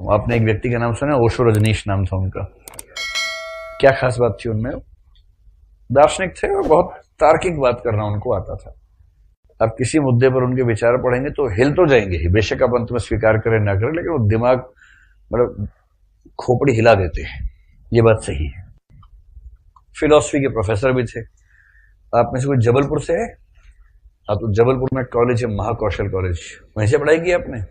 हूं। आपने एक व्यक्ति का नाम सुना, ओशो रजनीश नाम था उनका। क्या खास बात थी उनमें? दार्शनिक थे और बहुत तार्किक बात करना उनको आता था। आप किसी मुद्दे पर उनके विचार पढ़ेंगे तो हिल तो जाएंगे ही, बेशक आप अंत में स्वीकार करें ना करें, लेकिन वो दिमाग मतलब खोपड़ी हिला देते हैं, ये बात सही है। फिलॉसफी के प्रोफेसर भी थे। आप में से कोई जबलपुर से है? हाँ, तो जबलपुर में कॉलेज है महाकौशल कॉलेज, वहीं से पढ़ाई की आपने?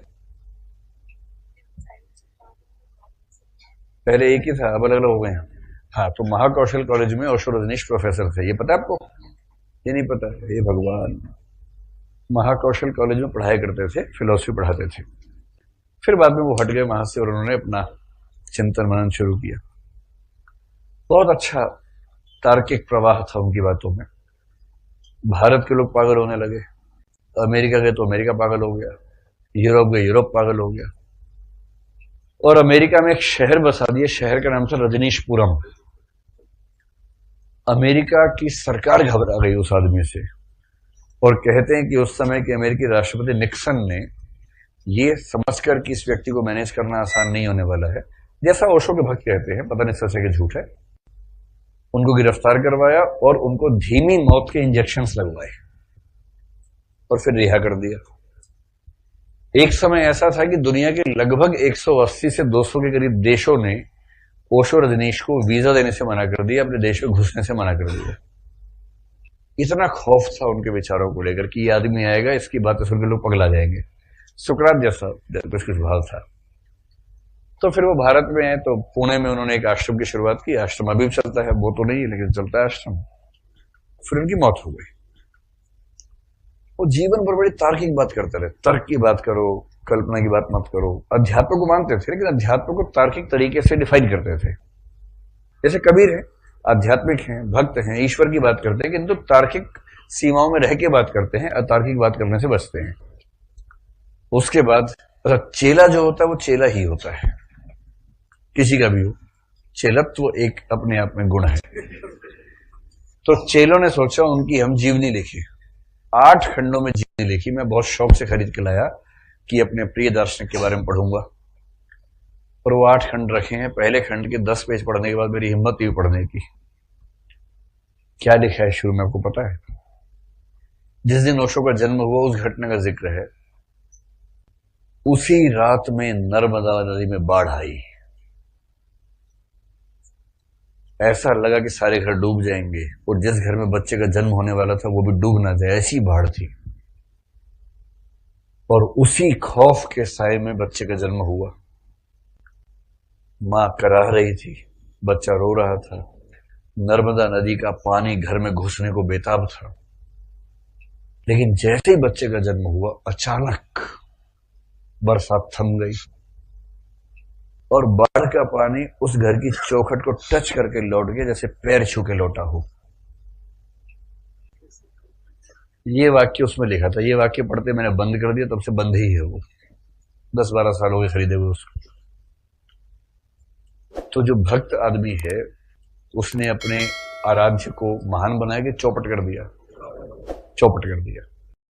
पहले एक ही था, अब अलग अलग हो गए हैं। हाँ, तो महाकौशल कॉलेज में ओशो रजनीश प्रोफेसर थे, ये पता है आपको? ये नहीं पता? हे भगवान। महाकौशल कॉलेज में पढ़ाई करते थे, फिलॉसफी पढ़ाते थे। फिर बाद में वो हट गए वहां से और उन्होंने अपना चिंतन मनन शुरू किया। बहुत अच्छा तार्किक प्रवाह था उनकी बातों में। भारत के लोग पागल होने लगे, अमेरिका गए तो अमेरिका पागल हो गया, यूरोप गए यूरोप पागल हो गया, और अमेरिका में एक शहर बसा दिया, शहर का नाम था रजनीशपुरम। अमेरिका की सरकार घबरा गई उस आदमी से, और कहते हैं कि उस समय के अमेरिकी राष्ट्रपति निक्सन ने ये समझकर कि इस व्यक्ति को मैनेज करना आसान नहीं होने वाला है, जैसा ओशो के भक्त कहते हैं, पता नहीं सच है कि झूठ है, उनको गिरफ्तार करवाया और उनको धीमी मौत के इंजेक्शंस लगवाए और फिर रिहा कर दिया। एक समय ऐसा था कि दुनिया के लगभग 180 से 200 के करीब देशों ने ओशो रजनीश को वीजा देने से मना कर दिया, अपने देश में घुसने से मना कर दिया। इतना खौफ था उनके विचारों को लेकर कि ये आदमी आएगा, इसकी बातें सुनकर लोग पगला जाएंगे। सुकरात जैसा कुछ भाव था। तो फिर वो भारत में है तो पुणे में उन्होंने एक आश्रम की शुरुआत की। आश्रम अभी भी चलता है, वो तो नहीं है लेकिन चलता है आश्रम। फिर उनकी मौत हो गई। वो जीवन भर बड़ी तार्किक बात करते रहे, तर्क की बात करो, कल्पना की बात मत करो। अध्यात्म को मानते थे लेकिन अध्यात्म को तार्किक तरीके से डिफाइन करते थे। जैसे कबीर है, आध्यात्मिक हैं, भक्त हैं, ईश्वर की बात करते हैं, किंतु तार्किक सीमाओं में रह के बात करते हैं, अतार्किक बात करने से बचते हैं। उसके बाद चेला जो होता है वो चेला ही होता है, किसी का भी हो। चेलत्व एक अपने आप में गुण है। तो चेलों ने सोचा उनकी हम जीवनी लिखी, 8 खंडों में जीवनी लिखी। मैं बहुत शौक से खरीद के लाया कि अपने प्रिय दार्शनिक के बारे में पढ़ूंगा, और वो 8 खंड रखे हैं। पहले खंड के 10 पेज पढ़ने के बाद मेरी हिम्मत हुई पढ़ने की। क्या लिखा है शुरू में, आपको पता है? जिस दिन ओशो का जन्म हुआ उस घटना का जिक्र है। उसी रात में नर्मदा नदी में बाढ़ आई, ऐसा लगा कि सारे घर डूब जाएंगे, और जिस घर में बच्चे का जन्म होने वाला था वो भी डूब ना जाए, ऐसी बाढ़ थी। और उसी खौफ के साए में बच्चे का जन्म हुआ। मां कराह रही थी, बच्चा रो रहा था, नर्मदा नदी का पानी घर में घुसने को बेताब था। लेकिन जैसे ही बच्चे का जन्म हुआ, अचानक बरसात थम गई और बाढ़ का पानी उस घर की चौखट को टच करके लौट गया, जैसे पैर छू के लौटा हो। ये वाक्य उसमें लिखा था। ये वाक्य पढ़ते मैंने बंद कर दिया, तब से बंद ही है वो। 10-12 साल हो गए खरीदे हुए उसको। तो जो भक्त आदमी है उसने अपने आराध्य को महान बनाया कि चौपट कर दिया, चौपट कर दिया।